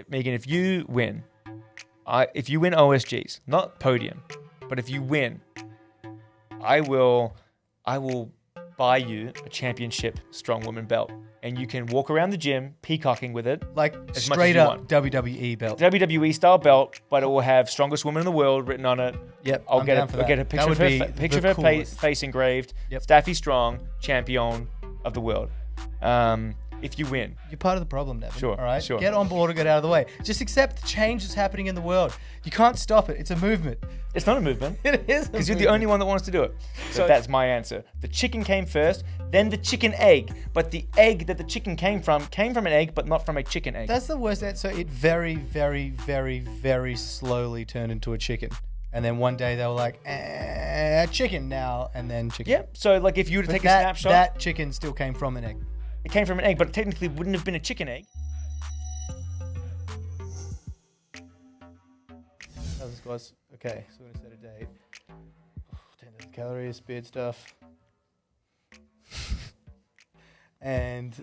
Megan, if you win OSGs, not podium, but if you win, I will buy you a championship strong woman belt, and you can walk around the gym peacocking with it, like as straight much as up WWE belt. WWE style belt, but it will have strongest woman in the world written on it. Yep, I'll I'm get down for that. a picture That of would her, be picture of the her coolest. face engraved. Yep. Staffy Strong, champion of the world. If you win. You're part of the problem, Nevin. Sure, All right? sure. Get on board or get out of the way. Just accept the change that's happening in the world. You can't stop it. It's a movement. It's not a movement. It is. Because you're the only one that wants to do it. So that's my answer. The chicken came first, then the chicken egg. But the egg that the chicken came from an egg, but not from a chicken egg. That's the worst. So it very, very, very, very slowly turned into a chicken. And then one day they were like, chicken now, and then chicken. Yeah. So like if you were to take a snapshot. That chicken still came from an egg. It came from an egg, but it technically wouldn't have been a chicken egg. How's this, guys? Okay, so we're going to set a date. 10,000 calories, beard stuff. And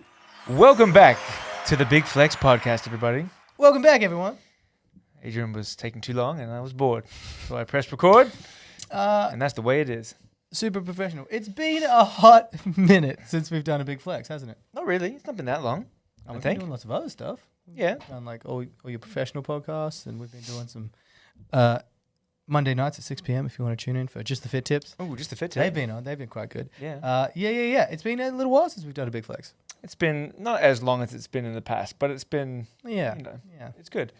Welcome back to the Big Flex podcast, everybody. welcome back, everyone. Adrian was taking too long and I was bored. So I pressed record, and that's the way it is. Super professional. It's been a hot minute since we've done a Big Flex, hasn't it? Not really. It's not been that long, I We've been think. doing lots of other stuff. Yeah. Done like all your professional podcasts, and we've been doing some Monday nights at 6 p.m. if you want to tune in for just the fit tips. Oh, just the fit They've tip. been on. They've been quite good. Yeah. Yeah. It's been a little while since we've done a Big Flex. It's been not as long as it's been in the past, but it's been, Yeah. yeah, it's good.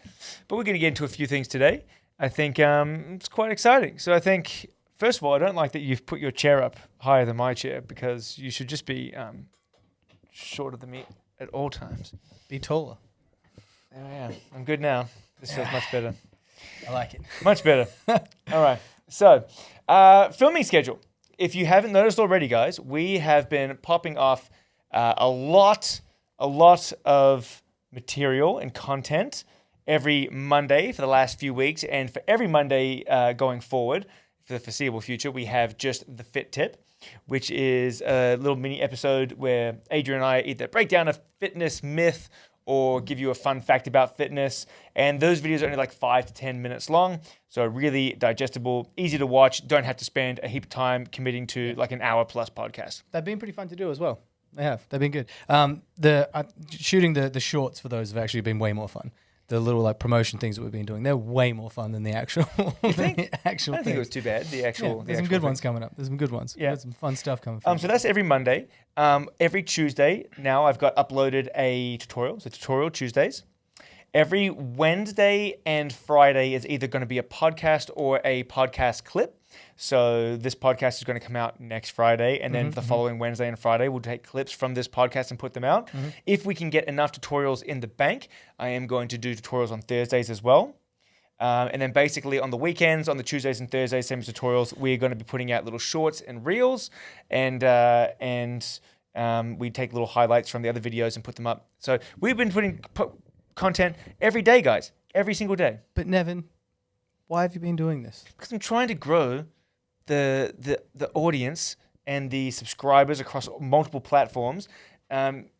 But we're going to get into a few things today. I think it's quite exciting. So I think, first of all, I don't like that you've put your chair up higher than my chair, because you should just be shorter than me at all times. Be taller. There I am. I'm good now. This feels much better. I like it. Much better. All right. So, filming schedule. If you haven't noticed already, guys, we have been popping off a lot of material and content every Monday for the last few weeks. And for every Monday going forward, for the foreseeable future, we have just the Fit Tip, which is a little mini episode where Adrian and I either break down a fitness myth or give you a fun fact about fitness. And those videos are only like 5 to 10 minutes long. So really digestible, easy to watch. Don't have to spend a heap of time committing to like an hour plus podcast. They've been pretty fun to do as well. They have. They've been good. Shooting the shorts for those have actually been way more fun. The little like promotion things that we've been doing, they're way more fun than the actual. You think? I don't think it was too bad. The actual. There's some good ones coming up. There's some good ones. Yeah. There's some fun stuff coming. So that's every Monday. Every Tuesday now I've got uploaded a tutorial. So tutorial Tuesdays. Every Wednesday and Friday is either going to be a podcast or a podcast clip. So this podcast is going to come out next Friday, and then the following Wednesday and Friday we'll take clips from this podcast and put them out. If we can get enough tutorials in the bank, I am going to do tutorials on Thursdays as well. And then basically on the weekends, on the Tuesdays and Thursdays, same as tutorials, we're going to be putting out little shorts and reels, and we take little highlights from the other videos and put them up. So we've been putting content every day, guys, every single day. But Nevin, why have you been doing this? Because I'm trying to grow the audience and the subscribers across multiple platforms. And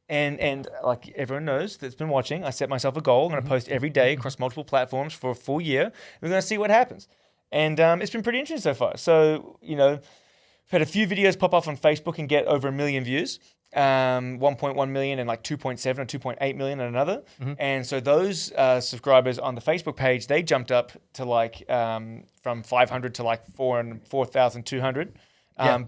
like everyone knows that's been watching, I set myself a goal. I'm going to post every day across multiple platforms for a full year. We're going to see what happens. And it's been pretty interesting so far. So, I've had a few videos pop off on Facebook and get over 1 million views. 1.1 million and like 2.7 or 2.8 million on another. And so those subscribers on the Facebook page, they jumped up to like from 500 to like 4,200.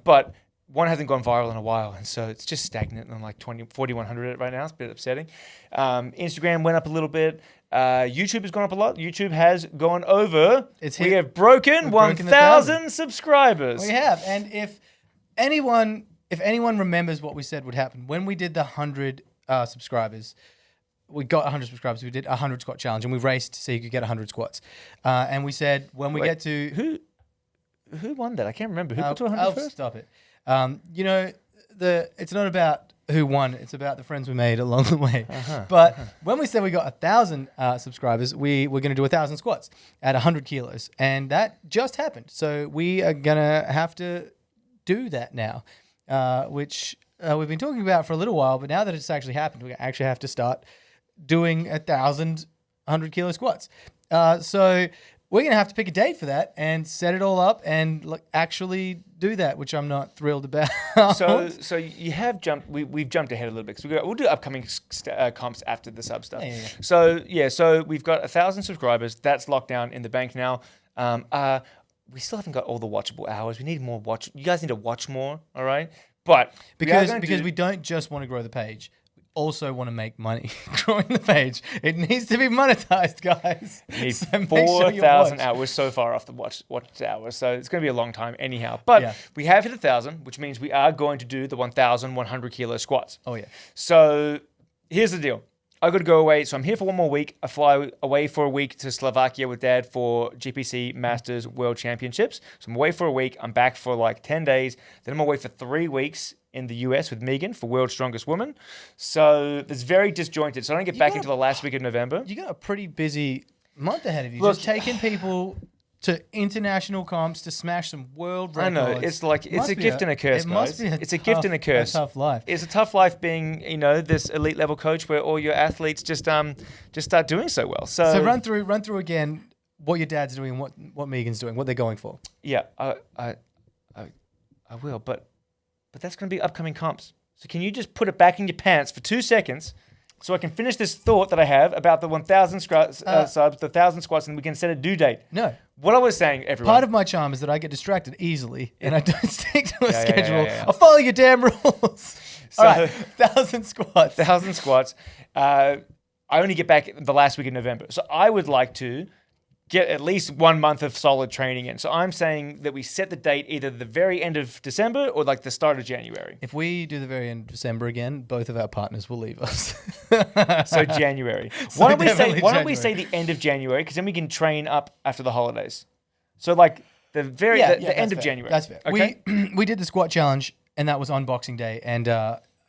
But one hasn't gone viral in a while, and so it's just stagnant on like 4,100 right now. It's a bit upsetting. Instagram went up a little bit. YouTube has gone up a lot. YouTube has gone over. We have broken 1,000 subscribers. We have. And if anyone remembers what we said would happen, when we did the 100 subscribers, we got 100 subscribers, we did a 100 squat challenge, and we raced so you could get 100 squats. And we said when we get to... Who won that? I can't remember. Who got to 100 first? Stop it. It's not about who won. It's about the friends we made along the way. But when we said we got 1,000 subscribers, we were going to do 1,000 squats at 100 kilos. And that just happened. So we are going to have to do that now, which we've been talking about for a little while. But now that it's actually happened, we actually have to start doing 1,000 100 kilo squats. So we're going to have to pick a date for that and set it all up and actually do that, which I'm not thrilled about. So you have jumped. We've jumped ahead a little bit because we'll do upcoming comps after the sub stuff. Yeah. So we've got 1,000 subscribers. That's locked down in the bank now. We still haven't got all the watchable hours. We need more watch. You guys need to watch more. All right. But because we don't just want to grow the page. Also want to make money growing the page. It needs to be monetized, guys. You need 4,000 hours. We're so far off the watch hours, so it's going to be a long time anyhow. But we have hit 1,000, which means we are going to do the 1,100 kilo squats. Oh yeah. So here's the deal. I got to go away, so I'm here for one more week. I fly away for a week to Slovakia with Dad for GPC Masters World Championships. So I'm away for a week. I'm back for like 10 days. Then I'm away for 3 weeks in the US with Megan for World's Strongest Woman. So it's very disjointed. So I don't get back until the last week of November. You got a pretty busy month ahead of you. Just taking people to international comps to smash some world records. I know. It's like, it's a gift and a curse, guys. It's a gift and a curse. A tough life. It's a tough life being, this elite level coach where all your athletes just start doing so well. So run through again what your dad's doing, what Megan's doing, what they're going for. Yeah, I will, but that's going to be upcoming comps. So can you just put it back in your pants for 2 seconds so I can finish this thought that I have about the 1,000 subs, the 1,000 squats, and we can set a due date? No. What I was saying, everyone. Part of my charm is that I get distracted easily and I don't stick to a schedule. Yeah. I'll follow your damn rules. So, all right, 1,000 squats. 1,000 squats. I only get back the last week of November. So I would like to get at least 1 month of solid training in. So I'm saying that we set the date either the very end of December or like the start of January. If we do the very end of December again, both of our partners will leave us. So January. Why don't we say the end of January? Because then we can train up after the holidays. So like the end of January. That's fair. Okay? We did the squat challenge and that was on Boxing Day and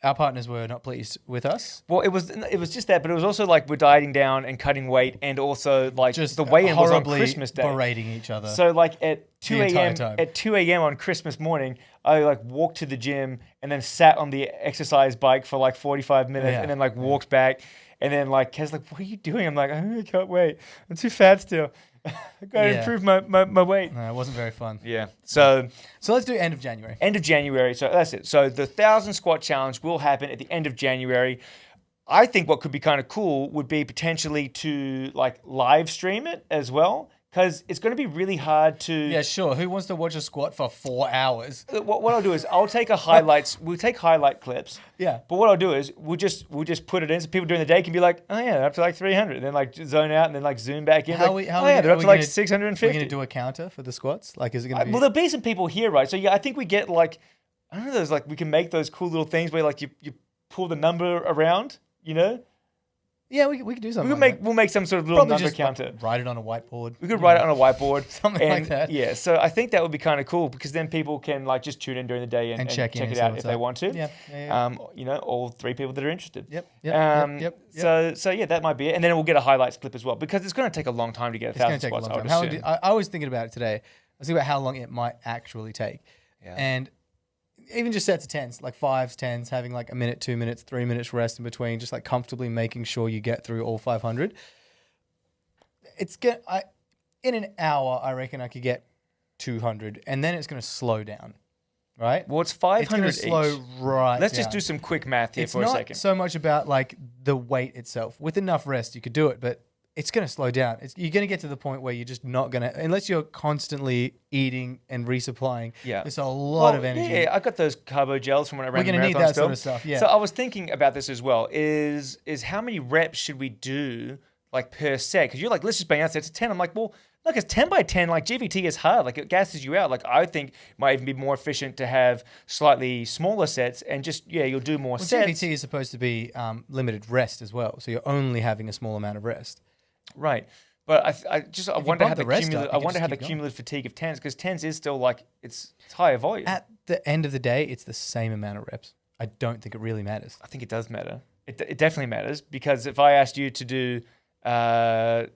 our partners were not pleased with us. Well, it was just that, but it was also like we're dieting down and cutting weight, and also like just the weigh-in was on horribly Christmas Day, berating each other. So like at 2 a.m. time. at 2 a.m. on Christmas morning, I like walked to the gym and then sat on the exercise bike for like 45 minutes, and then like walked back, and then like Kez like, what are you doing? I'm like, I can't wait. I'm too fat still. I gotta improve my weight. No, it wasn't very fun. Yeah. So let's do end of January. End of January. So that's it. So the 1,000 squat challenge will happen at the end of January. I think what could be kind of cool would be potentially to like live stream it as well. Because it's going to be really hard to... Yeah, sure. Who wants to watch a squat for 4 hours? What I'll do is I'll take we'll take highlight clips. Yeah. But what I'll do is we'll just put it in so people during the day can be like, oh yeah, they're up to like 300. And then like zone out and then like zoom back in. They're up to like 650. We're going to do a counter for the squats? Like, is it going to be... Well, there'll be some people here, right? So yeah, I think we get like, I don't know, there's like, we can make those cool little things where like you pull the number around, Yeah, we could do something. We'll make some sort of little number just counter. Like, write it on a whiteboard. We could write it on a whiteboard. Something like that. Yeah, so I think that would be kind of cool because then people can like just tune in during the day and check it out if they want to. Yeah. All 3 people that are interested. Yep. So yeah, that might be it. And then we'll get a highlights clip as well because it's going to take a long time to get 1,000 squats. I was thinking about it today. I was thinking about how long it might actually take. Yeah. And even just sets of 10s, like 5s, 10s, having like a minute, 2 minutes, 3 minutes rest in between, just like comfortably making sure you get through all 500. In an hour, I reckon I could get 200, and then it's going to slow down, right? Well, it's 500 it's going to slow right Let's down. just do some quick math here for a second. It's not so much about like the weight itself. With enough rest, you could do it, but it's going to slow down. You're going to get to the point where you're just not going to, unless you're constantly eating and resupplying. Yeah. It's a lot of energy. Yeah, I got those carbo gels from when I ran the marathon. We're going to need that sort of stuff, yeah. So I was thinking about this as well, is how many reps should we do like per set? Because you're like, let's just bang out sets of 10. I'm like, well, look, it's 10 by 10. Like GVT is hard. Like it gasses you out. Like I think it might even be more efficient to have slightly smaller sets and just, you'll do more sets. GVT is supposed to be limited rest as well. So you're only having a small amount of rest. Right. But I wonder how the cumulative cumulative fatigue of 10s, because 10s is still like, it's higher volume. At the end of the day, it's the same amount of reps. I don't think it really matters. I think it does matter. It definitely matters, because if I asked you to do 20,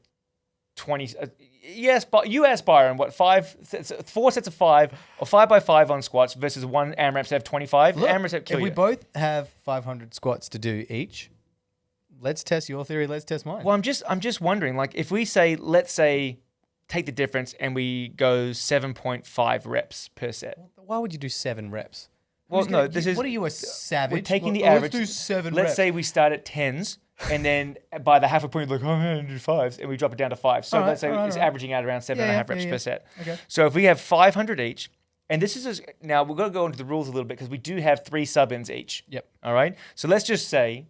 yes, but you asked Byron, what, 4 sets of 5 or 5 by 5 on squats versus 1 AMRAP set of 25? Look, AMRAP set kill if we both have 500 squats to do each, let's test your theory. Let's test mine. Well, I'm just wondering, like, if we say, let's say, take the difference and we go 7.5 reps per set. Why would you do 7 reps? Well, Who's no, gonna- this is... What are you, a savage? We're taking the Well, average. Let's do 7 Let's reps. say we start at 10s, and then by the halfway point, you're like, oh, man, I do 5s, and we drop it down to 5. So let's say it's averaging out around 7.5 reps per set. Okay. So if we have 500 each, and this is now we're going to go into the rules a little bit because we do have 3 sub-ins each. Yep. All right. So let's just say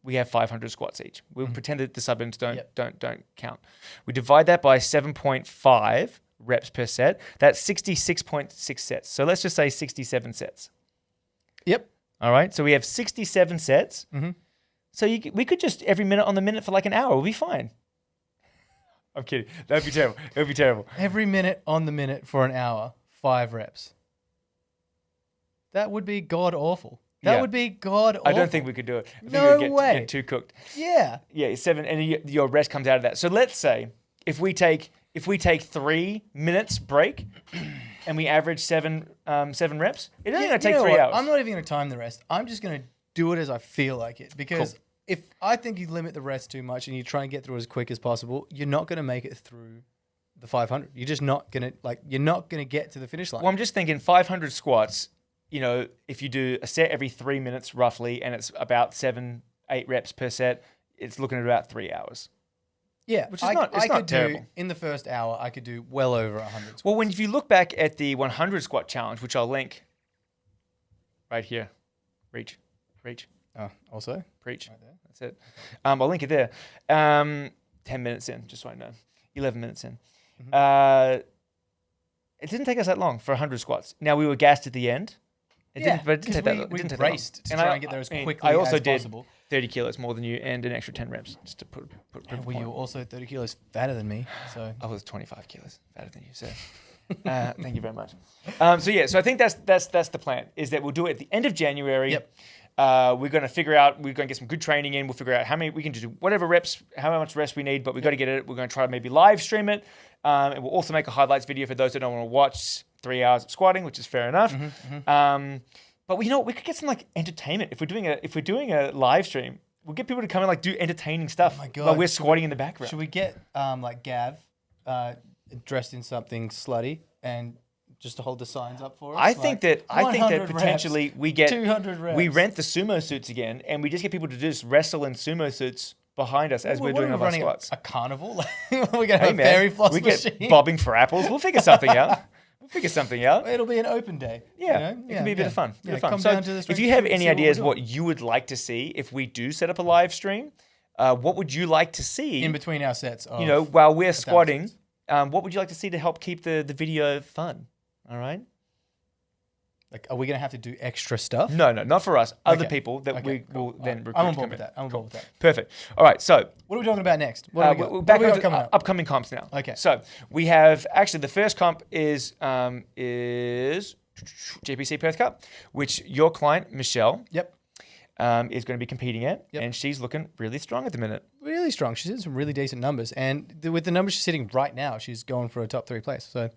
we have 500 squats each. We'll pretend that the sub-ins don't count. We divide that by 7.5 reps per set. That's 66.6 sets. So let's just say 67 sets. Yep. All right. So we have 67 sets. Mm-hmm. So we could just every minute on the minute for like an hour. We'll be fine. I'm kidding. That'd be terrible. It would be terrible. Every minute on the minute for an hour, 5 reps. That would be god awful. That would be god awful. I don't think we could do it. I think No we'd way. get too cooked. Yeah. Yeah, 7, and your rest comes out of that. So let's say if we take 3 minutes break, and we average 7 reps, it's only going to take 3 hours. I'm not even going to time the rest. I'm just going to do it as I feel like it. Because if I think you limit the rest too much and you try and get through it as quick as possible, you're not going to make it through the 500. You're just not going to, you're not going to get to the finish line. Well, I'm just thinking 500 squats, if you do a set every 3 minutes roughly, and it's about 7-8 reps per set, it's looking at about 3 hours. Yeah, which is not terrible. In the first hour, I could do well over 100 squats. Well, if you look back at the 100 squat challenge, which I'll link right here, reach. Oh, also? Preach. Right there. That's it. I'll link it there. 10 minutes in, just so I know. 11 minutes in. Mm-hmm. It didn't take us that long for 100 squats. Now, we were gassed at the end. It didn't take that long. We raced to try and get there as quickly I also as did possible. 30 kilos more than you and an extra 10 reps just to put Well, you were also 30 kilos fatter than me, so... I was 25 kilos fatter than you, so... thank you very much. So I think that's the plan, is that we'll do it at the end of January. Yep. We're going to get some good training in. We'll figure out how many we can do, whatever reps, how much rest we need, but we've got to get it. We're going to try to maybe live stream it. And we'll also make a highlights video for those that don't want to watch 3 hours of squatting, which is fair enough. But we could get some entertainment. If we're doing a live stream, we'll get people to come and do entertaining stuff while we're squatting in the background. Should we get Gav dressed in something slutty and just to hold the signs up for us? I think that potentially reps, we get 200 reps. We rent the sumo suits again, and we just get people to just wrestle in sumo suits behind us as we're doing our squats. A carnival? We're gonna have a fairy floss machine. Get bobbing for apples. We'll figure something out. It'll be an open day. Yeah, it can be a bit of fun. So if you have any ideas what you would like to see if we do set up a live stream, what would you like to see in between our sets? While we're squatting, what would you like to see to help keep the video fun? All right. Are we going to have to do extra stuff? No, not for us. Other people that we will then recruit. I'm on board with that. I'm on board with that. Perfect. All right. So what are we talking about next? We're back on upcoming comps now. Okay. So we have actually the first comp is GPC Perth Cup, which your client Michelle. Yep. Is going to be competing at, and she's looking really strong at the minute. Really strong. She's in some really decent numbers, and with the numbers she's sitting right now, she's going for a top 3 place. So,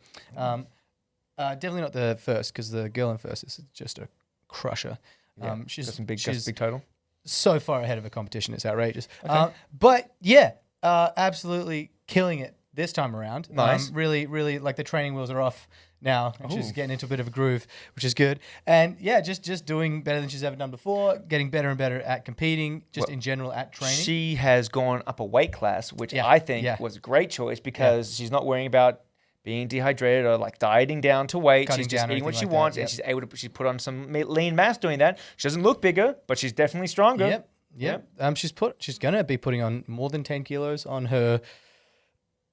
definitely not the first, because the girl in first is just a crusher. Yeah, she's some big total. So far ahead of her competition, it's outrageous. Okay. But yeah, absolutely killing it this time around. Nice. Really, the training wheels are off now, and she's getting into a bit of a groove, which is good. And yeah, just doing better than she's ever done before, getting better and better at competing, in general at training. She has gone up a weight class, which I think was a great choice because she's not worrying about being dehydrated or dieting down to weight. She's just eating what she wants, and she's able to. She's put on some lean mass doing that. She doesn't look bigger, but she's definitely stronger. Yep. She's gonna be putting on more than 10 kilos on her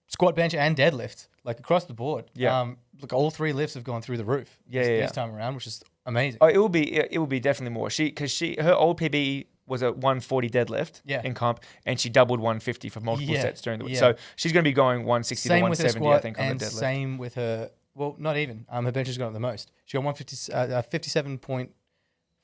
squat, bench, and deadlift, across the board. Yeah. All 3 lifts have gone through the roof. This time around, which is amazing. Oh, it will be definitely more. Her old PB was a 140 deadlift in comp, and she doubled 150 for multiple sets during the week. So she's going to be going 160 to 170, I think, on the deadlift. Same with her. Well, not even. Her bench has gone up the most. She got 57.5,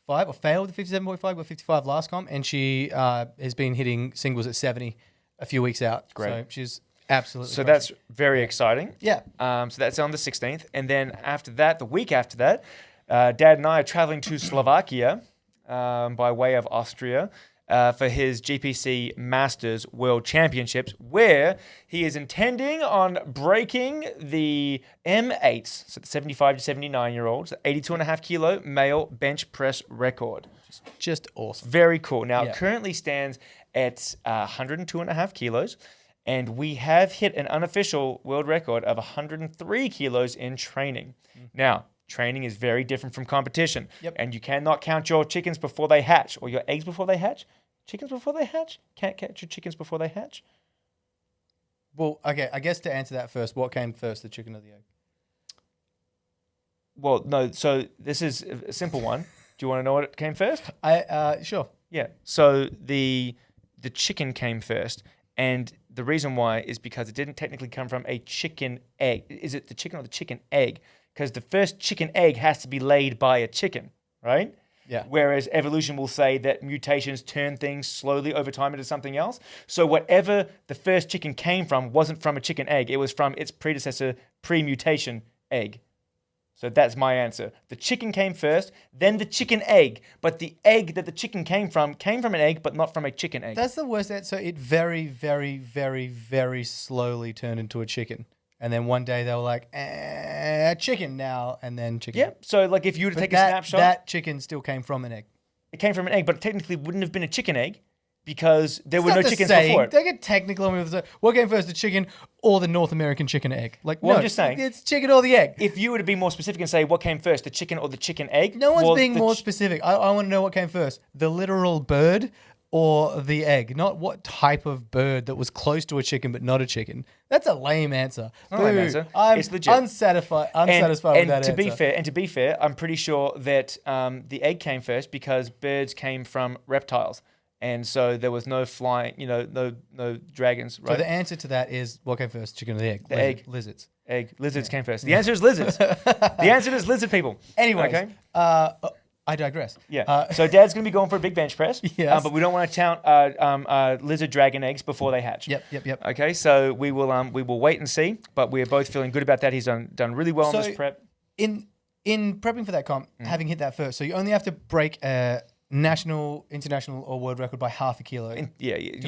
or failed the 57.5, got 55 last comp, and she has been hitting singles at 70 a few weeks out. Great. So she's absolutely. So that's very exciting. Yeah. So that's on the 16th, and then after that, the week after that, Dad and I are traveling to Slovakia by way of Austria for his GPC Masters World Championships, where he is intending on breaking the M8s, so the 75 to 79-year-olds, the 82.5 kilo male bench press record. Just awesome. Very cool. Now, Yeah. it currently stands at 102.5 kilos, and we have hit an unofficial world record of 103 kilos in training. Now, training is very different from competition, and you cannot count your chickens before they hatch, or your eggs before they hatch. Chickens before they hatch? Can't catch your chickens before they hatch? Well, okay, I guess to answer that first, what came first, the chicken or the egg? Well, no, so this is a simple one. Do you want to know what came first? Sure. Yeah. So the chicken came first, and the reason why is because it didn't technically come from a chicken egg. Is it the chicken or the chicken egg? Because the first chicken egg has to be laid by a chicken, right? Yeah. Whereas evolution will say that mutations turn things slowly over time into something else. So whatever the first chicken came from wasn't from a chicken egg. It was from its predecessor pre-mutation egg. So that's my answer. The chicken came first, then the chicken egg. But the egg that the chicken came from an egg, but not from a chicken egg. That's the worst. So it very, very, very, very slowly turned into a chicken. And then one day they were like, chicken now, and then chicken. Yeah. So like if you were to take a snapshot, that chicken still came from an egg. it came from an egg, but it technically wouldn't have been a chicken egg because there were no chickens saying. before it. Don't get technical on me with what came first, the chicken or the North American chicken egg? Like, Well, no, I'm just saying. it's chicken or the egg. If you were to be more specific and say what came first, the chicken or the chicken egg, No one's well, being the more specific. I want to know what came first, the literal bird or the egg, not what type of bird that was close to a chicken but not a chicken. That's a lame answer. Not a lame answer. I'm It's legit. unsatisfied with that to answer. to be fair, I'm pretty sure that the egg came first because birds came from reptiles, and so there was no flying, no dragons, right? So the answer to that is what came first, chicken or the egg? The egg. Lizards. Lizards came first. The answer is lizards. The answer is lizard people. Anyways, Okay. I digress. Yeah. So Dad's going to be going for a big bench press. Yes. But we don't want to count lizard dragon eggs before they hatch. Yep. Okay. So we will wait and see. But we're both feeling good about that. He's done really well on this prep. In prepping for that comp, having hit that first, so you only have to break a national, international, or world record by half a kilo. You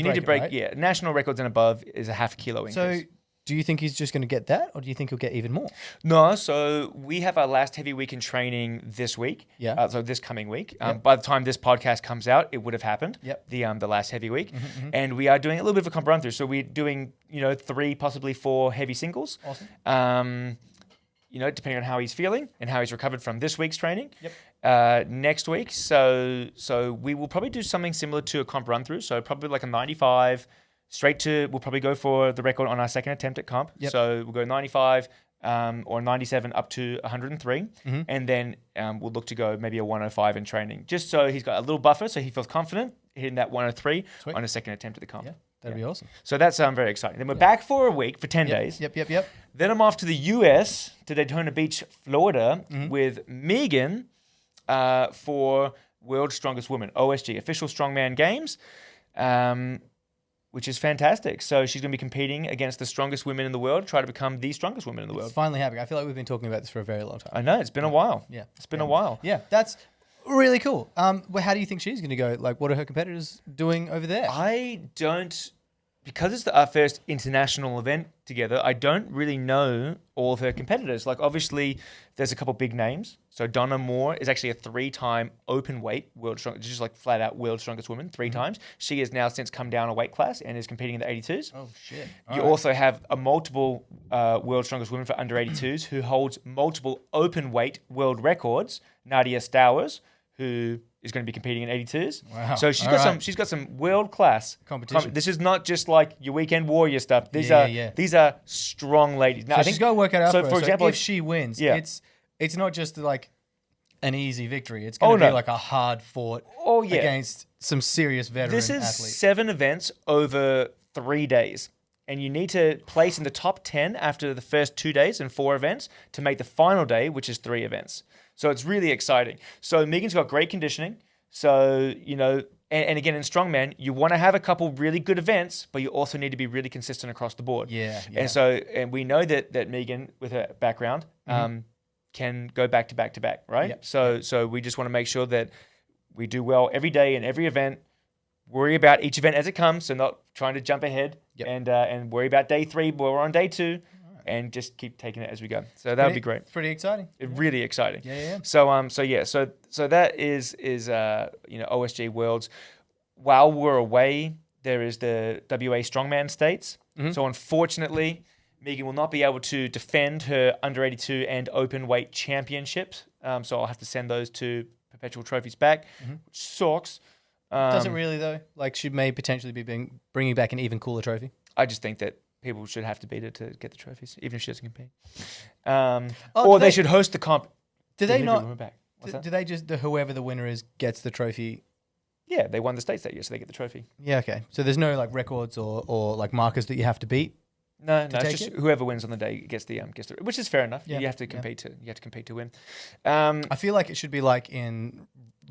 need to break. Right? Yeah, national records and above is a half kilo increase. So do you think he's just going to get that, or do you think he'll get even more? No, so we have our last heavy week in training this week. Yeah. So this coming week. By the time this podcast comes out, it would have happened. Yep. The last heavy week, and we are doing a little bit of a comp run through. So we're doing 3, possibly 4 heavy singles. Awesome. Depending on how he's feeling and how he's recovered from this week's training. Yep. Next week, so we will probably do something similar to a comp run through. So probably like a 95. We'll probably go for the record on our second attempt at comp. Yep. So we'll go 95 or 97 up to 103. And then we'll look to go maybe a 105 in training. Just so he's got a little buffer so he feels confident hitting that 103 on a second attempt at the comp. Yeah, that'd be awesome. So that's very exciting. Then we're back for a week, for 10 days. Yep. Then I'm off to the US, to Daytona Beach, Florida, with Megan for World's Strongest Woman, OSG, Official Strongman Games. Which is fantastic. So she's going to be competing against the strongest women in the world, try to become the strongest woman in the world. It's finally happening. I feel like we've been talking about this for a very long time. I know, it's been a while. Yeah. It's been a while. Yeah, that's really cool. Well, how do you think she's going to go? Like, what are her competitors doing over there? Because it's our first international event together, I don't really know all of her competitors. Like, obviously, there's a couple big names. So Donna Moore is actually a 3-time open weight world strongest, just like flat out world's strongest woman, 3 times. She has now since come down a weight class and is competing in the 82s. Oh, shit. You also have a multiple world's strongest woman for under 82s who holds multiple open weight world records, Nadia Stowers, who is going to be competing in 82s. Wow. So she's got some world class competition. This is not just like your weekend warrior stuff. These are strong ladies. Now, So she's got to work it out. So for example, if she wins, Yeah. it's not just like an easy victory. It's going to be like a hard fought against some serious veteran this is athletes. 7 events over 3 days. And you need to place in the top 10 after the first 2 days and 4 events to make the final day, which is 3 events. So it's really exciting. So Megan's got great conditioning. So, and again, in strongman, you want to have a couple really good events, but you also need to be really consistent across the board. Yeah. And we know that Megan, with her background, can go back to back, right? Yep. So we just want to make sure that we do well every day in every event worry about each event as it comes, so not trying to jump ahead, Yep. and worry about day 3 while we're on day 2, and just keep taking it as we go. So that would be great. Pretty exciting. Really exciting. Yeah. So that is OSG Worlds. While we're away, there is the WA Strongman States. So unfortunately, Megan will not be able to defend her under 82 and open weight championships. So I'll have to send those 2 perpetual trophies back, which sucks. Does it really though? Like, she may potentially be bringing back an even cooler trophy. I just think that people should have to beat her to get the trophies, even if she doesn't compete. Oh, Or they should host the comp. Do they not? Women back. What's that? Do they just whoever the winner is gets the trophy? Yeah, they won the states that year, so they get the trophy. Yeah. Okay. So there's no like records or like markers that you have to beat. No, it's take just it? whoever wins on the day gets the which is fair enough. Yeah, You have to yeah. compete to win. I feel like it should be like in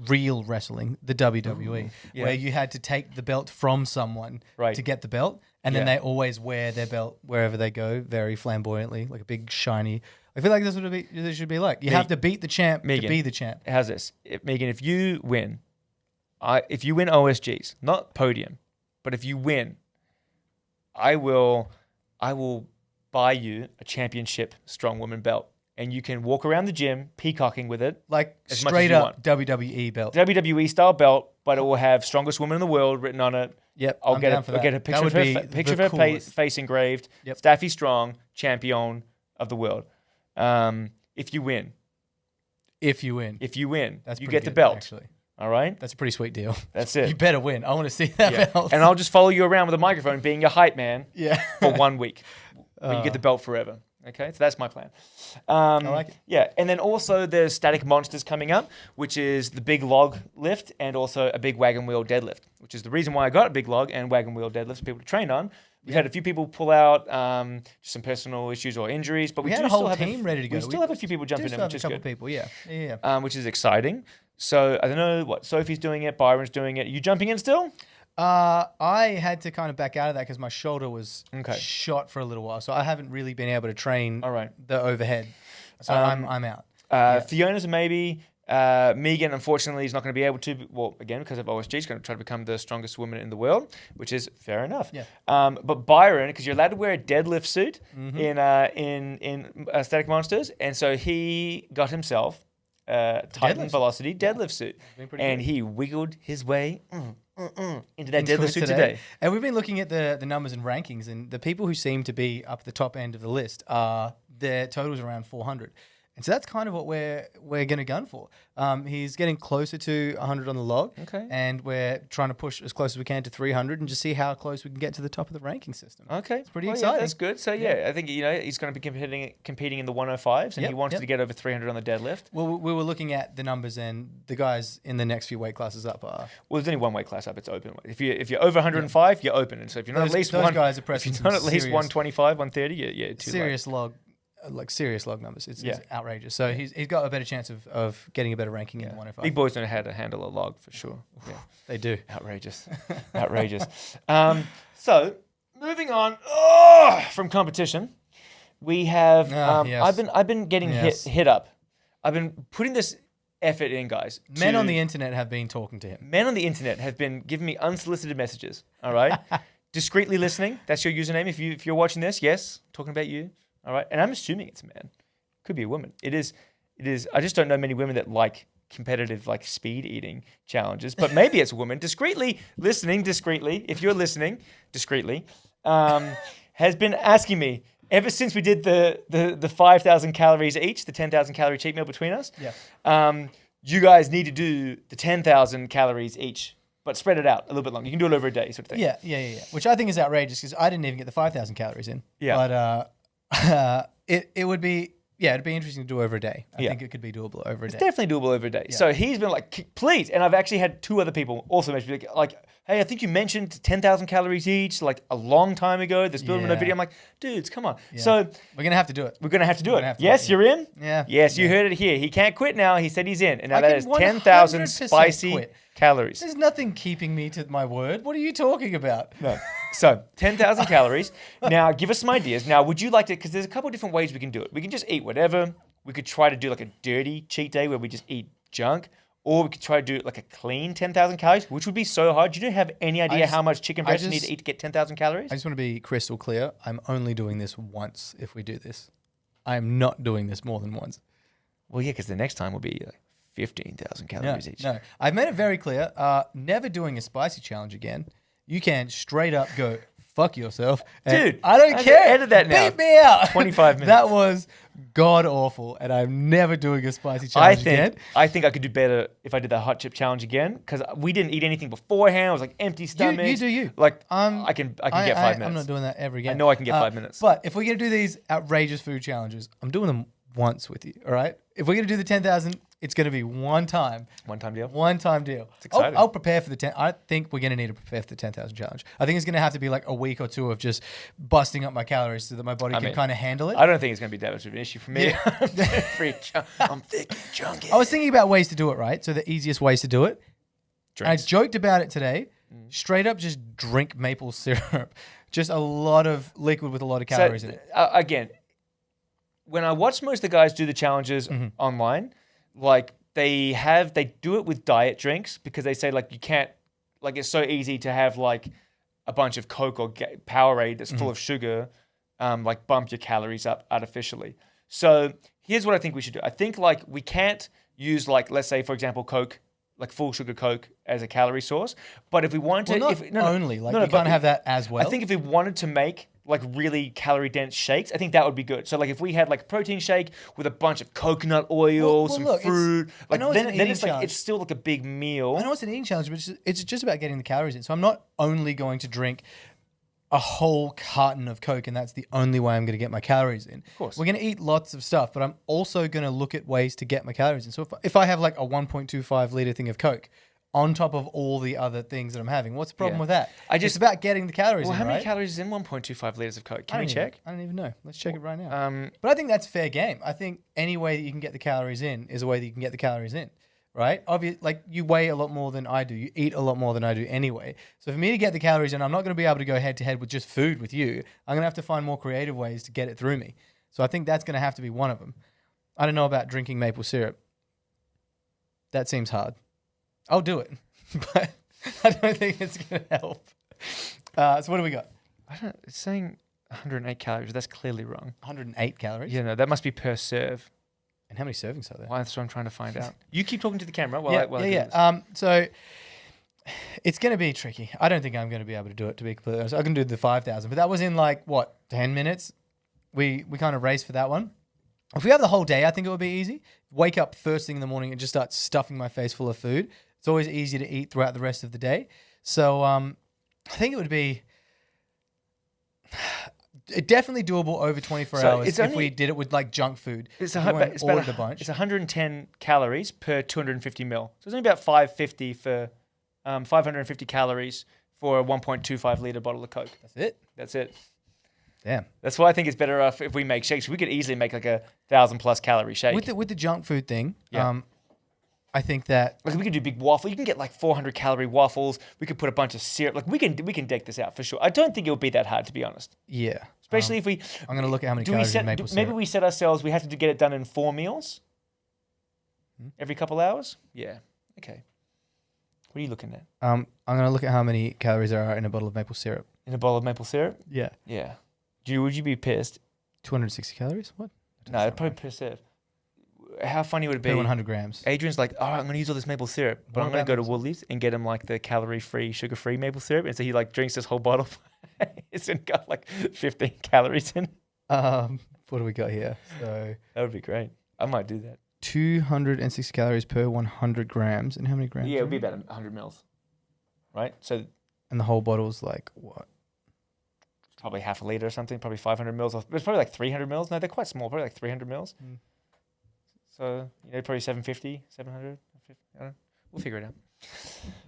real wrestling, the WWE, yeah. where you had to take the belt from someone Right. to get the belt, and then Yeah. they always wear their belt wherever they go, very flamboyantly, like a big shiny. I feel like that's what it should be like. You have to beat the champ to Megan. be the champ. How's this, Megan? If you win OSGs, not podium, but if you win, I will buy you a championship strong woman belt, and you can walk around the gym peacocking with it, Like as much as straight you up want. WWE belt. WWE style belt, but it will have strongest woman in the world written on it. Yep, I'll I'm get down for that. a That picture would be of the coolest. face engraved. Yep. Staffy Strong, champion of the world. If you win, If you win, you that's get pretty the good, belt. Actually, All right, that's a pretty sweet deal. that's You it. better win. I want to see that Yeah. belt. And I'll just follow you around with a microphone, being your hype man yeah. for 1 week. But you get the belt forever. Okay, so that's my plan. I like it. Yeah, and then also there's Static Monsters coming up, which is the big log lift and also a big wagon wheel deadlift, which is the reason why I got a big log and wagon wheel deadlifts for people to train on. We've had a few people pull out just some personal issues or injuries, but we had do a whole still have team ready to go. We still have a few people jumping in, which is a couple good. people. Yeah. Which is exciting. So I don't know what Sophie's doing it, Byron's doing it. Are you jumping in still? I had to kind of back out of that because my shoulder was Okay. shot for a little while, so I haven't really been able to train All right. the overhead. So I'm out. Fiona's a maybe. Megan, unfortunately, is not going to be able to. Well, again, because of OSG, she's going to try to become the strongest woman in the world, which is fair enough. Yeah. But Byron, because you're allowed to wear a deadlift suit in Static Monsters, and so he got himself a Titan deadlift. Velocity deadlift suit, been pretty and good. he wiggled his way into that Into deadlift it suit today. And we've been looking at the numbers and rankings, and the people who seem to be up at the top end of the list are their totals around 400. And so that's kind of what we're going to gun for. He's getting closer to 100 on the log. Okay. And we're trying to push as close as we can to 300 and just see how close we can get to the top of the ranking system. Okay, It's pretty Yeah, exciting. that's good. So yeah, I think he's going to be competing in the 105s, and he Yep, wants yep. to get over 300 on the deadlift. Well, we were looking at the numbers, and the guys in the next few weight classes up are Well, there's only one weight class up. It's open. If you're over 105, you're open. And so if you're not Those- at least those one, guys are if pressing you're not at some least serious- 125, 130, yeah, too serious log numbers. It's Yeah. outrageous. So he's got a better chance of getting a better ranking in the low. 105. Big boys know how to handle a log for sure. Yeah, They do. outrageous, outrageous. So moving on from competition, we have. Yes. I've been getting Yes. hit up. I've been putting this effort in, guys. Men to- on the internet have been talking to him. Men on the internet have been giving me unsolicited messages. All right, discreetly listening. That's your username. If you're watching this, yes, talking about you. All right, and I'm assuming it's a man. Could be a woman. It is. I just don't know many women that like competitive, like speed eating challenges. But maybe it's a woman. Discreetly listening. Discreetly, if you're listening, discreetly, has been asking me ever since we did the 5,000 calories each, the 10,000 calorie cheat meal between us. Yeah. You guys need to do the 10,000 calories each, but spread it out a little bit longer. You can do it over a day, sort of thing. Yeah. Which I think is outrageous because I didn't even get the 5,000 calories in. Yeah. But it would be, it'd be interesting to do over a day. I think it could be doable over a day. Definitely doable over a day. So he's been like, please. And I've actually had 2 other people also message me like, hey, I think you mentioned 10,000 calories each like a long time ago. There's still no video. I'm like, dudes, come on. Yeah. So we're going to have to do it. we're going to have to do We're it. gonna have to Yes, do it, you're in? Yeah. Yes, you Yeah. heard it here. He can't quit now. He said he's in. And now I that can is 10,000 100% spicy quit. calories. There's nothing keeping me to my word. What are you talking about? No. So 10,000 calories. Now, give us some ideas. Now, would you like to, because there's a couple of different ways we can do it. We can just eat whatever. We could try to do like a dirty cheat day where we just eat junk. or we could try to do like a clean 10,000 calories, which would be so hard. Do you have any idea how much chicken breast you need to eat to get 10,000 calories? I just want to be crystal clear. I'm only doing this once if we do this. I'm not doing this more than once. Well, yeah, because the next time will be like 15,000 calories each. No, I've made it very clear. Never doing a spicy challenge again. You can straight up go fuck yourself. Dude, I don't care. Edit that now. Beat me out. 25 minutes. That was god awful, and I'm never doing a spicy challenge again. I think I could do better if I did the hot chip challenge again, because we didn't eat anything beforehand. I was like empty stomach. You do you. Like I can get 5 minutes. I'm not doing that ever again. I know I can get 5 minutes. But if we're gonna do these outrageous food challenges, I'm doing them once with you. All right. If we're gonna do the 10,000, it's gonna be one time. One-time deal. One-time deal. It's exciting. I'll prepare for the 10. I think we're gonna need to prepare for the 10,000 challenge. I think it's gonna have to be like a week or two of just busting up my calories so that my body can kind of handle it. I don't think it's gonna be that much of an issue for me. I'm thick and chunky. I was thinking about ways to do it, right? So the easiest ways to do it. Drinks. I joked about it today. Straight up, just drink maple syrup. Just a lot of liquid with a lot of calories in it. Again, when I watch most of the guys do the challenges online, like they do it with diet drinks because they say like you can't, like it's so easy to have like a bunch of Coke or Powerade that's full of sugar, like bump your calories up artificially. So here's what I think we should do. I think like we can't use like, let's say for example, Coke, like full sugar Coke as a calorie source. But if we wanted to, you can't have that as well. I think if we wanted to make like really calorie dense shakes, I think that would be good. So like if we had like a protein shake with a bunch of coconut oil, some fruit, like then it's like it's still like a big meal. I know it's an eating challenge, but it's just about getting the calories in. So I'm not only going to drink a whole carton of Coke and that's the only way I'm going to get my calories in. Of course. We're going to eat lots of stuff, but I'm also going to look at ways to get my calories in. So if I have like a 1.25 liter thing of Coke on top of all the other things that I'm having, what's the problem with that? It's about getting the calories in, how many right? calories is in 1.25 liters of Coke? Can we check? I don't even know. Let's check it right now. But I think that's fair game. I think any way that you can get the calories in is a way that you can get the calories in. Right? Obviously, like you weigh a lot more than I do. You eat a lot more than I do anyway. So for me to get the calories in, I'm not going to be able to go head to head with just food with you. I'm going to have to find more creative ways to get it through me. So I think that's going to have to be one of them. I don't know about drinking maple syrup. That seems hard. I'll do it, but I don't think it's going to help. So what do we got? It's saying 108 calories. That's clearly wrong. 108 calories? Yeah, no, that must be per serve. And how many servings are there? Well, that's what I'm trying to find out. You keep talking to the camera while I do this. So it's going to be tricky. I don't think I'm going to be able to do it, to be completely honest. I can do the 5,000, but that was in like, 10 minutes? We kind of raced for that one. If we have the whole day, I think it would be easy. Wake up first thing in the morning and just start stuffing my face full of food. It's always easy to eat throughout the rest of the day. So I think it would be definitely doable over 24 hours if we did it with like junk food. It's 110 calories per 250 mil. So it's only about 550 for 550 calories for a 1.25 liter bottle of Coke. That's it. Damn. That's why I think it's better if we make shakes. We could easily make like 1,000+ calorie shake. With the junk food thing, I think that like we could do big waffle. You can get like 400 calorie waffles. We could put a bunch of syrup. Like we can deck this out for sure. I don't think it would be that hard, to be honest. Yeah. Especially if we. I'm gonna look at how many calories in maple syrup. Maybe we set ourselves. We have to get it done in 4 meals. Every couple hours. Yeah. Okay. What are you looking at? I'm gonna look at how many calories there are in a bottle of maple syrup. In a bottle of maple syrup? Yeah. Yeah. Would you be pissed? 260 calories? What? No, I'd probably be pissed. How funny would it be? 100 grams. Adrian's like, all right, I'm going to use all this maple syrup, but I'm going to go to Woolies and get him like the calorie-free, sugar-free maple syrup. And so he like drinks this whole bottle. It's got like 15 calories in. What do we got here? So that would be great. I might do that. 260 calories per 100 grams. And how many grams? Yeah, it would be about 100 mils. Right? So. And the whole bottle's like what? Probably half a liter or something, probably 500 mils. It's probably like 300 mils. No, they're quite small, probably like 300 mils. So, probably 750, 700. I don't know. We'll figure it out.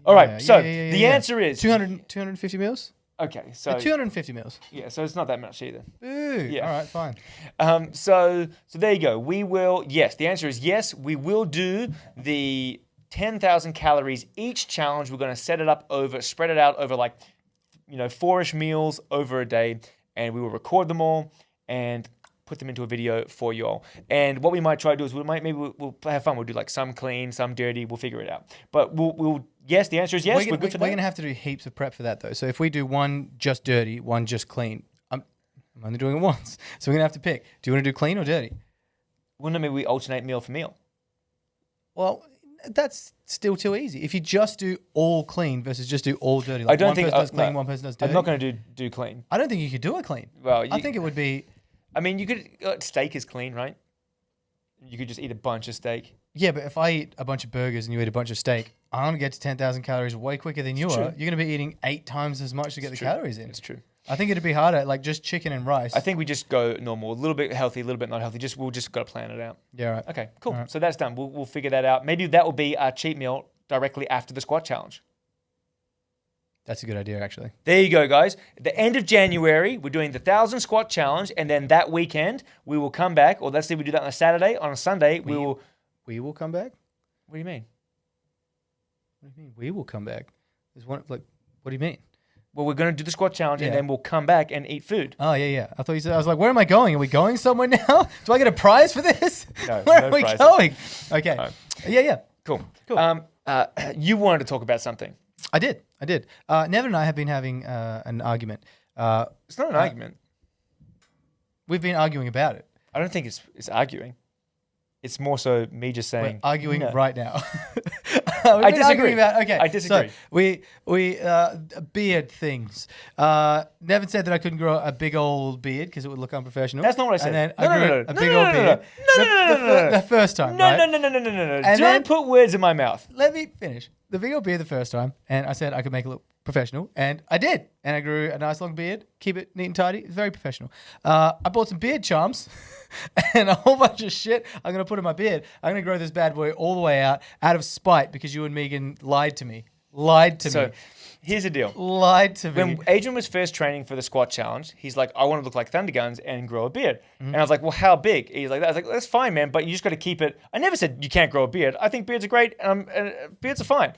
All right. The answer is 250 mils. Okay. So 250 mils. Yeah. So it's not that much either. Ooh. Yeah. All right. Fine. So there you go. We will. Yes. The answer is yes. We will do the 10,000 calories each challenge. We're going to spread it out over like, 4-ish meals over a day, and we will record them all. And put them into a video for you all. And what we might try to do is we'll have fun. We'll do like some clean, some dirty. We'll figure it out. But we'll yes, the answer is yes. We're good for that. We're going to have to do heaps of prep for that though. So if we do one just dirty, one just clean, I'm only doing it once. So we're going to have to pick. Do you want to do clean or dirty? Well, no, maybe we alternate meal for meal. Well, that's still too easy. If you just do all clean versus just do all dirty, like I don't one think person does clean, no, one person does dirty. I'm not going to do clean. I don't think you could do it clean. Well, I think it would be. I mean, you could steak is clean, right? You could just eat a bunch of steak. Yeah, but if I eat a bunch of burgers and you eat a bunch of steak, I'm going to get to 10,000 calories way quicker than you are. You're going to be eating 8 times as much to get the calories in. It's true. I think it'd be harder, like just chicken and rice. I think we just go normal, a little bit healthy, a little bit not healthy. We'll just got to plan it out. Yeah, right. Okay, cool. Right. So that's done. We'll figure that out. Maybe that will be our cheat meal directly after the squat challenge. That's a good idea, actually. There you go, guys. At the end of January, we're doing the 1,000 squat challenge, and then that weekend we will come back. Or let's say we do that on a Saturday. On a Sunday, we will. We will come back. What do you mean? What do you mean? We will come back. There's one like. What do you mean? Well, we're going to do the squat challenge, and then we'll come back and eat food. Oh, yeah. I thought you said, I was like, where am I going? Are we going somewhere now? Do I get a prize for this? No, where no are we prizes. going? Okay. No. Yeah. Cool. Cool. You wanted to talk about something. I did. Nevin and I have been having an argument. It's not an argument. We've been arguing about it. I don't think it's arguing. It's more so me just saying. We're arguing no. right now. I disagree. Okay, I disagree. So we beard things. Nevin said that I couldn't grow a big old beard because it would look unprofessional. That's not what I said. And then No, I grew a big old beard. No. The first time, No. right? No. Don't put words in my mouth. Let me finish. The big old beard the first time, and I said I could make it look professional, and I did. And I grew a nice long beard, keep it neat and tidy. It's very professional. I bought some beard charms and a whole bunch of shit I'm going to put in my beard. I'm going to grow this bad boy all the way out of spite because you and Megan lied to me. So here's the deal. Lied to me. When Adrian was first training for the squat challenge, he's like, I want to look like Thunder Guns and grow a beard. And I was like, well, how big? He's like, that. I was like, that's fine, man, but you just got to keep it. I never said you can't grow a beard. I think beards are great. Beards are fine.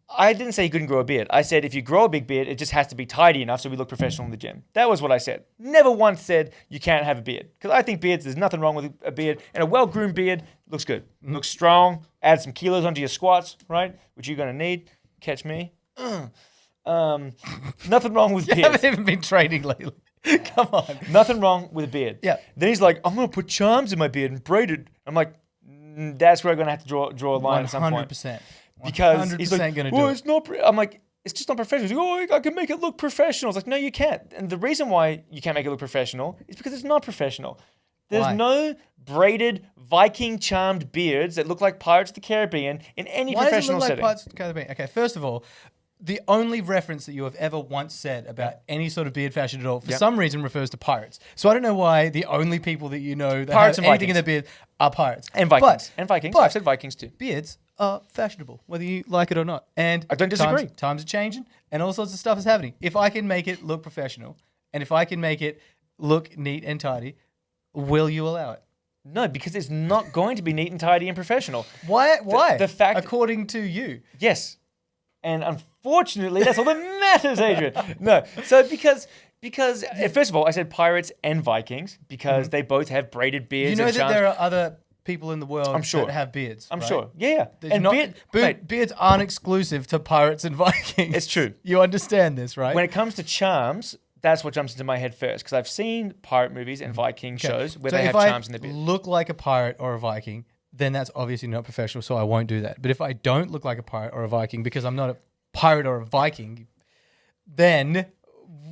I didn't say you couldn't grow a beard. I said if you grow a big beard, it just has to be tidy enough so we look professional in the gym. That was what I said. Never once said you can't have a beard. Because I think there's nothing wrong with a beard. And a well-groomed beard looks good. Looks strong. Add some kilos onto your squats, right? Which you're going to need. Catch me. Nothing wrong with you beards. haven't even been training lately. Come on. Nothing wrong with a beard. Yeah. Then he's like, I'm going to put charms in my beard and braid it. I'm like, that's where I'm going to have to draw a line at some point. 100%. Because he's like, gonna do well, it. it's not. I'm like, it's just not professional. He's like, I can make it look professional. I was like, no, you can't. And the reason why you can't make it look professional is because it's not professional. There's Why? no braided Viking charmed beards that look like Pirates of the Caribbean in any Why professional does it look setting. like Pirates of the Caribbean? Okay, first of all, the only reference that you have ever once said about any sort of beard fashion at all, for some reason, refers to pirates. So I don't know why the only people that you know that Pirates have and anything in their beard are pirates. And Vikings. But I've said Vikings too. beards are fashionable, whether you like it or not. And I don't disagree. Times are changing, and all sorts of stuff is happening. If I can make it look professional, and if I can make it look neat and tidy, will you allow it? No, because it's not going to be neat and tidy and professional. Why? The fact, according to you, yes. And unfortunately, that's all that matters, Adrian. No. So because first of all, I said pirates and Vikings because they both have braided beards. you know and that charms. there are other people in the world I'm sure. that have beards. I'm right? sure. Yeah. There's And not- mate, beards aren't exclusive to pirates and Vikings. It's true. You understand this, right? when it comes to charms, that's what jumps into my head first because I've seen pirate movies and Viking shows where So they if have charms in their I beard. look like a pirate or a Viking, then that's obviously not professional, so I won't do that. But if I don't look like a pirate or a Viking because I'm not a pirate or a Viking, then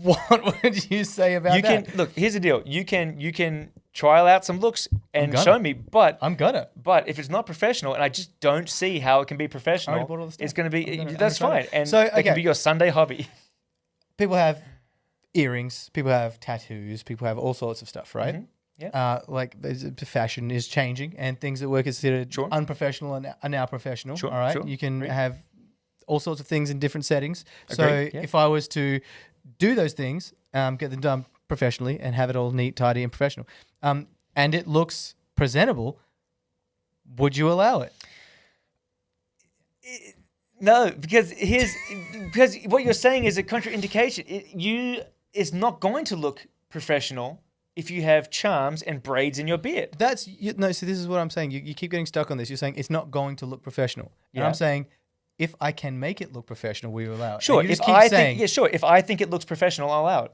what would you say about You that? can look. Here's the deal. You can trial out some looks and gonna. show me, but I'm gonna. But if it's not professional, and I just don't see how it can be professional, bought all the stuff. it's going to be I'm gonna that's try fine, it. and So, that can okay. be your Sunday hobby. People have earrings, people have tattoos, people have all sorts of stuff, right? Yeah. Like fashion is changing, and things that were considered Sure. unprofessional are now professional. Sure, All right, sure. you can Agree. have all sorts of things in different settings. So Agreed, yeah. if I was to do those things, get them done professionally, and have it all neat, tidy, and professional, and it looks presentable, would you allow it? No, because what you're saying is a contraindication. It's not going to look professional if you have charms and braids in your beard. No, so this is what I'm saying. You keep getting stuck on this. You're saying it's not going to look professional. And Yeah. I'm saying, if I can make it look professional, we will allow it. Sure, And you if just keep I saying, think, yeah, sure. If I think it looks professional, I'll allow it.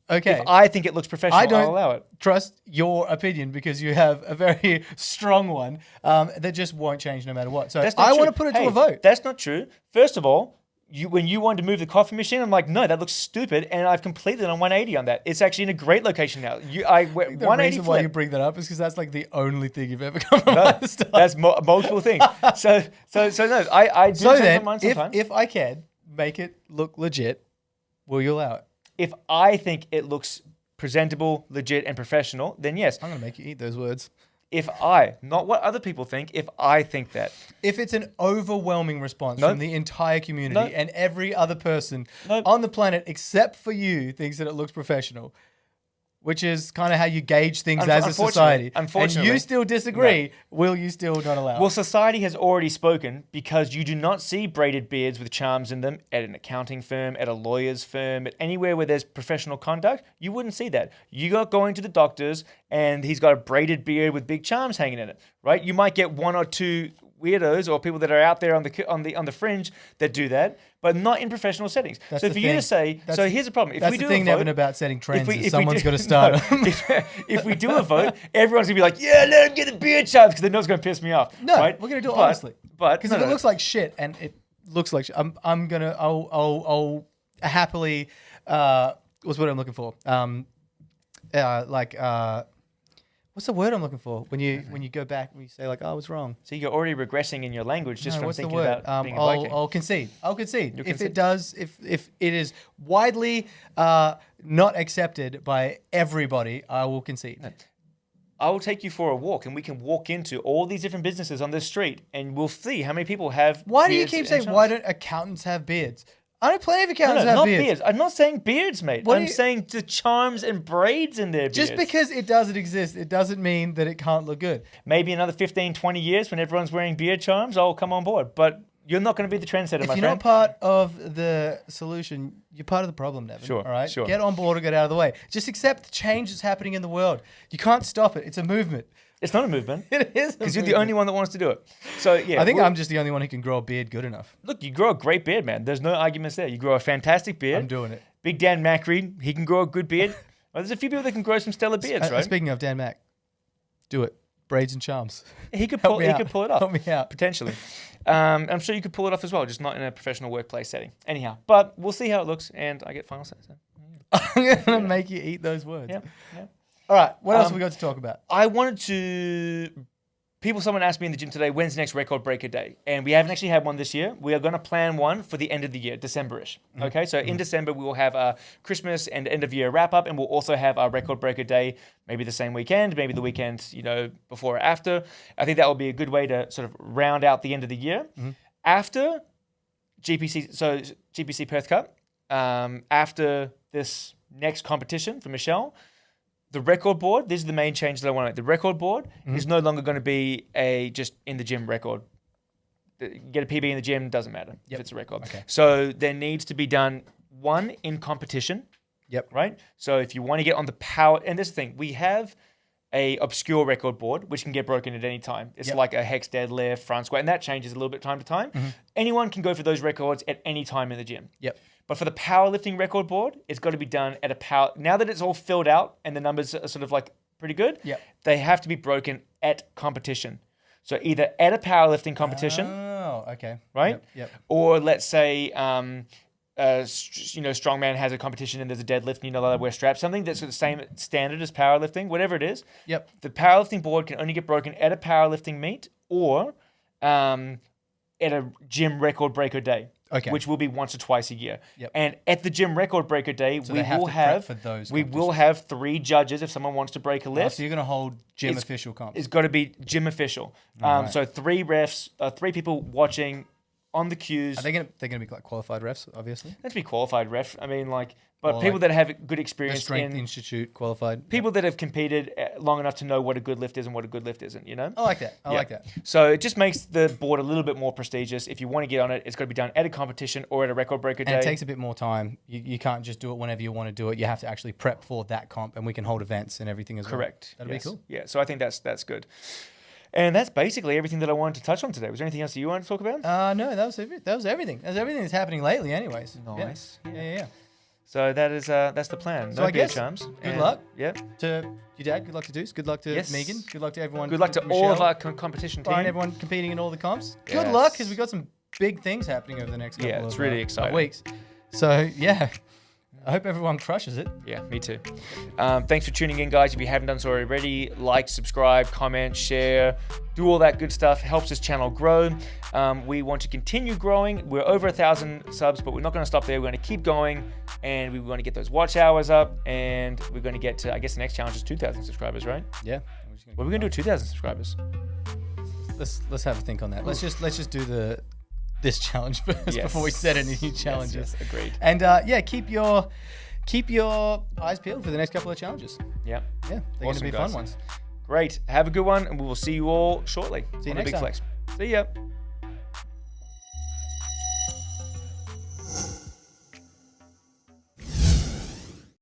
okay, If I think it looks professional, I don't I'll allow it. trust your opinion because you have a very strong one that just won't change no matter what. So That's not I true. want to put it to Hey, a vote. That's not true. First of all, when you wanted to move the coffee machine, I'm like, no, that looks stupid, and I've completed on 180 on that. It's actually in a great location now. The 180 reason why you flip. bring that up is because that's like the only thing you've ever come from my style. That's multiple things. So no, I do So change my then, mind sometimes. if I can make it look legit, will you allow it? If I think it looks presentable, legit, and professional, then yes. I'm going to make you eat those words. Not what other people think, if I think that. If it's an overwhelming response Nope. from the entire community Nope. and every other person Nope. on the planet except for you thinks that it looks professional, which is kind of how you gauge things as a society, and Unfortunately. you still disagree, will you still not allow Well, it? society has already spoken because you do not see braided beards with charms in them at an accounting firm, at a lawyer's firm, at anywhere where there's professional conduct. You wouldn't see that. You got going to the doctor's and he's got a braided beard with big charms hanging in it, right? You might get one or two weirdos or people that are out there on the fringe that do that, but not in professional settings. That's so the for you thing. to say, That's- here's the problem. If That's we the do thing, a vote, Nevin, about setting trends. if we Someone's do- got to start No, them. if we do a vote, everyone's gonna be like, yeah, let him get the beard charms because they know it's gonna piss me off. No, right? we're gonna do it But- honestly. But Because no, if no, it looks like shit, and it looks like shit, I'll happily. What's what I'm looking for? What's the word I'm looking for? When you go back and you say like, oh, I was wrong. so you're already regressing in your language just No, from what's the thinking word? about being a Viking. I'll concede. I'll concede. You'll If concede? it does, if it is widely not accepted by everybody, I will concede. I will take you for a walk and we can walk into all these different businesses on this street and we'll see how many people have Why do you beards keep and saying, charms. why don't accountants have beards? I know plenty of No, accountants no, have not beards. beards. I'm not saying beards, mate. What do I'm you- saying the charms and braids in their beards. Just because it doesn't exist, it doesn't mean that it can't look good. Maybe another 15, 20 years when everyone's wearing beard charms, I'll come on board. But you're not going to be the trendsetter, If my you're friend. not part of the solution, you're part of the problem, Nevin. Sure, All right? sure. Get on board or get out of the way. Just accept the change that's happening in the world. You can't stop it. It's a movement. It's not a movement. It is. Because you're the only one that wants to do it. So, yeah. I think we'll- I'm just the only one who can grow a beard good enough. Look, you grow a great beard, man. There's no arguments there. You grow a fantastic beard. I'm doing it. Big Dan Macri, he can grow a good beard. Well, there's a few people that can grow some stellar beards, right? Speaking of Dan Mac, do it. Braids and charms. He could Help pull. me He out. could pull it off. Help me out. Potentially. I'm sure you could pull it off as well, just not in a professional workplace setting. Anyhow, but we'll see how it looks, and I get final say. So. I'm going to make you eat those words. Yeah, yeah. All right. What else have we got to talk about? I wanted to. Someone asked me in the gym today, when's the next record breaker day? And we haven't actually had one this year. We are going to plan one for the end of the year, December-ish. Okay, so in December, we will have a Christmas and end of year wrap up, and we'll also have our record breaker day, maybe the same weekend, maybe the weekend, before or after. I think that will be a good way to sort of round out the end of the year. After GPC Perth Cup, after this next competition for Michelle, the record board, this is the main change that I want to make. The record board is no longer going to be a just in the gym record. Get a PB in the gym, doesn't matter if it's a record. Okay. So there needs to be done one in competition. Yep. Right? So if you want to get on the power, and this is the thing, we have a obscure record board which can get broken at any time. It's like a hex deadlift, front squat, and that changes a little bit time to time. Anyone can go for those records at any time in the gym. Yep. But for the powerlifting record board, it's got to be done at a power. Now that it's all filled out and the numbers are sort of like pretty good, they have to be broken at competition. So either at a powerlifting competition, Oh, okay. right? Yep. Or let's say, strongman has a competition and there's a deadlift and you're not allowed to wear straps. Something that's the same standard as powerlifting, whatever it is. Yep. The powerlifting board can only get broken at a powerlifting meet or at a gym record breaker day. Okay. Which will be once or twice a year. Yep. And at the gym record breaker day, So we they have will to prep have for those we will have 3 judges if someone wants to break a Oh, lift. so you're going to hold gym It's- official comps. It's got to be gym official. Right. So 3 refs, 3 people watching on the cues. They're gonna be like qualified refs, obviously. Let's be qualified ref. I mean, like, but Or people like that have good The experience Strength in Institute qualified. people that have competed long enough to know what a good lift is and what a good lift isn't. I like that. I Yeah. like that. So it just makes the board a little bit more prestigious. If you want to get on it, it's got to be done at a competition or at a record breaker day. And it takes a bit more time. You can't just do it whenever you want to do it. You have to actually prep for that comp, and we can hold events and everything as well. Correct. That'd Yes. be cool. Yeah. So I think that's good. And that's basically everything that I wanted to touch on today. Was there anything else that you wanted to talk about? No, that was everything. That was everything that's happening lately, anyways. Yeah. Nice. Yeah. So that's the plan. So No I beer guess charms. good luck. Yeah. To your dad, good luck to Deuce. Good luck to Yes. Megan. Good luck to everyone. Good luck to all of our competition team. Brian, everyone competing in all the comps. Good Yes. luck, because we got some big things happening over the next couple Yeah, it's of, really of exciting. weeks. So yeah, I hope everyone crushes it. Yeah, me too. Thanks for tuning in, guys. If you haven't done so already, like, subscribe, comment, share, do all that good stuff. Helps this channel grow. We want to continue growing. We're over 1,000 subs, but we're not going to stop there. We're going to keep going, and we want to get those watch hours up, and we're going to get to, I guess the next challenge is 2,000 subscribers, right? Yeah. Well, we're going to do 2,000 subscribers. Let's have a think on that. Let's just do this challenge first before we set any new challenges. Yes, agreed. And keep your eyes peeled for the next couple of challenges. Yeah. Yeah, they're going to Awesome, be guys. fun ones. Great. Have a good one, and we will see you all shortly. See you on the next Big time. Flex. See ya.